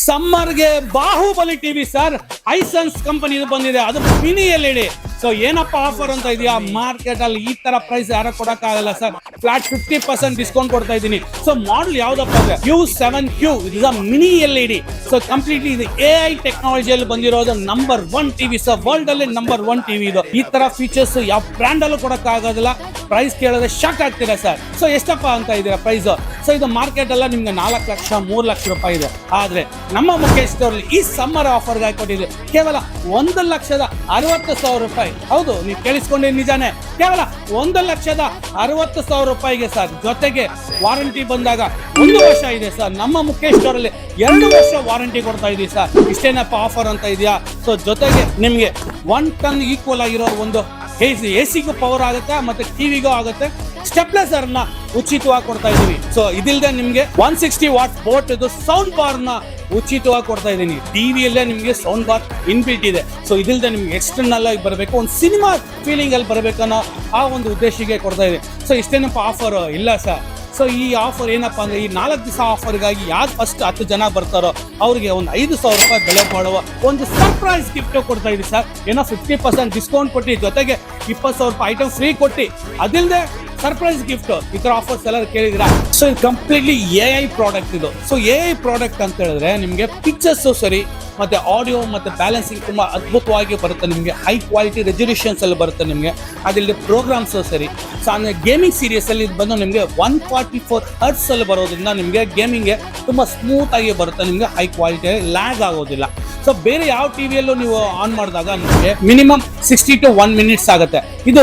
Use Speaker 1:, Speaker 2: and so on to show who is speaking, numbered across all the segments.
Speaker 1: ಸಮ್ಮರ್ಗೆ Bahubali TV sir, ಹೈಸೆನ್ಸ್ company ಬಂದಿದೆ, ಅದು mini LED. So ಏನಪ್ಪ ಆಫರ್ ಅಂತ ಇದೆಯಾ, ಮಾರ್ಕೆಟ್ ಅಲ್ಲಿ ಈ ತರ ಪ್ರೈಸ್ ಯಾರು ಕೊಡಕ್ಕಾಗಲ್ಲ ಸರ್. ಫ್ಲಾಟ್ 50% ಡಿಸ್ಕೌಂಟ್ ಕೊಡ್ತಾ ಇದ್ದೀನಿ. ಸೊ ಮಾಡಲ್ ಯಾವ್ದಪ್ಪ ಅಂದ್ರೆ Q7Q, ಇದು ಮಿನಿ LED. ಸೊ ಕಂಪ್ಲೀಟ್ಲಿ ಇದು AI ಟೆಕ್ನಾಲಜಿಯಲ್ಲಿ ಬಂದಿರೋದು ನಂಬರ್ 1 ಟಿವಿ ಸರ್, ವರ್ಲ್ಡ್ ಅಲ್ಲಿ ನಂಬರ್ 1 ಟಿವಿ ಇದು. ಈ ತರ ಫೀಚರ್ಸ್ ಯಾವ ಬ್ರ್ಯಾಂಡ್ ಅಲ್ಲೂ ಕೊಡಕ್ಕಾಗೋದಿಲ್ಲ. ಪ್ರೈಸ್ ಕೇಳಿದ್ರೆ ಶಾಕ್ ಆಗ್ತೀರಾ ಸರ್. ಸೊ ಎಷ್ಟಪ್ಪ ಅಂತ ಇದೀರಾ ಪ್ರೈಸ್? ಸೊ ಇದು ಮಾರ್ಕೆಟ್ ಅಲ್ಲ ನಿಮ್ಗೆ 4 ಲಕ್ಷ 3 ಲಕ್ಷ ರೂಪಾಯಿ ಇದೆ. ಆದ್ರೆ ನಮ್ಮ ಮುಖೇಶ್ ಸ್ಟೋರ್ಲಿ ಈ ಸಮ್ಮರ್ ಆಫರ್ ಗಾಗಿ ಕೊಟ್ಟಿದೆ ಕೇವಲ 1,60,000 ರೂಪಾಯಿ. ಹೌದು, ನೀವು ಕೇಳಿಸ್ಕೊಂಡೆ ನಿಜಾನೇ, ಕೇವಲ 1,60,000 ರೂಪಾಯಿಗೆ ಸರ್. ಜೊತೆಗೆ ವಾರಂಟಿ ಬಂದಾಗ 1 ವರ್ಷ ಇದೆ ಸರ್. ನಮ್ಮ ಮುಖೇಶ್ ಸ್ಟೋರ್ ಅಲ್ಲಿ 2 ವರ್ಷ ವಾರಂಟಿ ಕೊಡ್ತಾ ಇದೀವಿ ಸರ್. ಇಷ್ಟೇನಪ್ಪ ಆಫರ್ ಅಂತ ಇದೆಯಾ? ಸೊ ಜೊತೆಗೆ ನಿಮ್ಗೆ 1 ಟನ್ ಈಕ್ವಲ್ ಆಗಿರೋ ಒಂದು AC-ಗೂ ಪವರ್ ಆಗುತ್ತೆ, ಮತ್ತೆ ಟಿವಿಗೂ ಆಗುತ್ತೆ. ಸ್ಟೆಪ್ಲೈಸರ್ ನ ಉಚಿತವಾಗಿ ಕೊಡ್ತಾ ಇದೀವಿ. ಸೊ ಇದಿಲ್ಲದೆ ನಿಮ್ಗೆ 160 ವಾಟ್ ಬೋಟ್ ಇದು ಸೌಂಡ್ ಬಾರ್ ನ ಉಚಿತವಾಗಿ ಕೊಡ್ತಾ ಇದೀನಿ. ಟಿವಿಯಲ್ಲೇ ನಿಮ್ಗೆ ಸೌಂಡ್ ಬಾರ್ ಇನ್ಬಿಲ್ಟ್ ಇದೆ. ಸೊ ಇದಿಲ್ಲದೆ ನಿಮ್ಗೆ ಎಕ್ಸ್ಟರ್ನಲ್ ಆಗಿ ಬರಬೇಕು, ಒಂದು ಸಿನಿಮಾ ಫೀಲಿಂಗ್ ಅಲ್ಲಿ ಬರಬೇಕನ್ನೋ ಆ ಒಂದು ಉದ್ದೇಶಕ್ಕೆ ಕೊಡ್ತಾ ಇದೆ. ಸೊ ಇಷ್ಟೇನಪ್ಪ ಆಫರ್ ಇಲ್ಲ ಸರ್. ಸೊ ಈ ಆಫರ್ ಏನಪ್ಪಾ ಅಂದ್ರೆ, ಈ 4 ದಿವಸ ಆಫರ್ಗಾಗಿ ಯಾರು ಫಸ್ಟ್ 10 ಜನ ಬರ್ತಾರೋ ಅವ್ರಿಗೆ ಒಂದು 5,000 ರೂಪಾಯಿ ಬೆಲೆ ಮಾಡುವ ಒಂದು ಸರ್ಪ್ರೈಸ್ ಗಿಫ್ಟ್ ಕೊಡ್ತಾ ಇದೀವಿ ಸರ್. ಏನೋ 50% ಡಿಸ್ಕೌಂಟ್ ಕೊಟ್ಟು, ಜೊತೆಗೆ 20,000 ರೂಪಾಯಿ ಐಟಮ್ ಫ್ರೀ ಕೊಟ್ಟು, ಅದಿಲ್ಲದೆ ಸರ್ಪ್ರೈಸ್ ಗಿಫ್ಟ್. ಈ ತರ ಆಫರ್ಸ್ ಎಲ್ಲ ಕೇಳಿದ್ರ. ಸೊ ಇದು ಕಂಪ್ಲೀಟ್ಲಿ AI ಪ್ರಾಡಕ್ಟ್ ಇದು. ಸೊ AI ಪ್ರಾಡಕ್ಟ್ ಅಂತ ಹೇಳಿದ್ರೆ ನಿಮ್ಗೆ ಪಿಕ್ಚರ್ಸ್ ಸರಿ, ಮತ್ತೆ ಆಡಿಯೋ ಮತ್ತೆ ಬ್ಯಾಲೆನ್ಸಿಂಗ್ ತುಂಬಾ ಅದ್ಭುತವಾಗಿ ಬರುತ್ತೆ ನಿಮಗೆ. ಹೈ ಕ್ವಾಲಿಟಿ ರೆಸಲ್ಯೂಷನ್ಸ್ ಅಲ್ಲಿ ಬರುತ್ತೆ ನಿಮಗೆ. ಅದಿಲ್ಲದೆ ಪ್ರೋಗ್ರಾಮ್ಸ್ ಸರಿ. ಸೊ ಅಂದ್ರೆ ಗೇಮಿಂಗ್ ಸೀರೀಸ್ ಅಲ್ಲಿ ಬಂದು ನಿಮಗೆ 144 ಹರ್ಟ್ಸ್ ಅಲ್ಲಿ ಬರೋದ್ರಿಂದ ನಿಮಗೆ ಗೇಮಿಂಗ್ಗೆ ತುಂಬಾ ಸ್ಮೂತ್ ಆಗಿ ಬರುತ್ತೆ ನಿಮಗೆ. ಹೈ ಕ್ವಾಲಿಟಿ, ಲ್ಯಾಗ್ ಆಗೋದಿಲ್ಲ. ಸೊ ಬೇರೆ ಯಾವ ಟಿವಿಯಲ್ಲೂ ನೀವು ಆನ್ ಮಾಡಿದಾಗ ನಿಮಗೆ ಮಿನಿಮಮ್ 60 to 1 minutes ಆಗುತ್ತೆ. ಇದು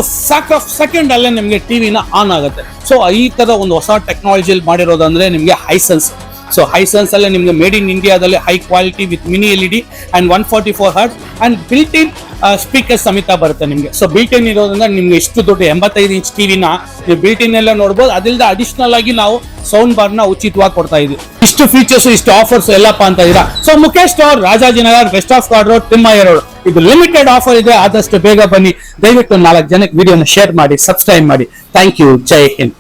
Speaker 1: ಸೆಕೆಂಡ್ ಅಲ್ಲೇ ನಿಮಗೆ ಟಿವಿನ ಆನ್ ಆಗುತ್ತೆ. ಸೊ ಈ ತರ ಒಂದು ಹೊಸ ಟೆಕ್ನಾಲಜಿಯಲ್ಲಿ ಮಾಡಿರೋದಂದ್ರೆ ನಿಮಗೆ ಹೈಸೆನ್ಸ್. ಸೊ ಹೈಸೆನ್ಸ್ ಅಲ್ಲೇ ನಿಮ್ಗೆ ಮೇಡ್ ಇನ್ ಇಂಡಿಯಾದಲ್ಲಿ high quality with mini LED and 144 hertz and built in speaker ಸಮೇತ ಬರುತ್ತೆ ನಿಮಗೆ. ಸೊ ಬಿಲ್ಟ್ ಇನ್ ಇರೋದ್ರಿಂದ ನಿಮ್ಗೆ ಇಷ್ಟು ದೊಡ್ಡ 85 ಇಂಚ್ ಟಿವಿನ ನೀವು ಬಿಲ್ಟ್ ಇನ್ ಎಲ್ಲ ನೋಡ್ಬೋದು. ಅದಿಲ್ಲದೆ ಅಡಿಷನಲ್ ಆಗಿ ನಾವು ಸೌಂಡ್ ಬಾರ್ ನ ಉಚಿತವಾಗಿ ಕೊಡ್ತಾ ಇದೀವಿ. ಇಷ್ಟು ಫೀಚರ್ಸ್, ಇಷ್ಟು ಆಫರ್ಸ್ ಎಲ್ಲಪ್ಪ ಅಂತ ಇದೀರಾ. So Mukesh store, Rajajinagar, west of chord road, Thimmaiah road. ಇದು ಲಿಮಿಟೆಡ್ ಆಫರ್ ಇದೆ, ಆದಷ್ಟು ಬೇಗ ಬನ್ನಿ. ದಯವಿಟ್ಟು 4 ಜನಕ್ಕೆ ವಿಡಿಯೋನ ಶೇರ್ ಮಾಡಿ, ಸಬ್ಸ್ಕ್ರೈಬ್ ಮಾಡಿ. Thank you. ಜೈ ಹಿಂದ್.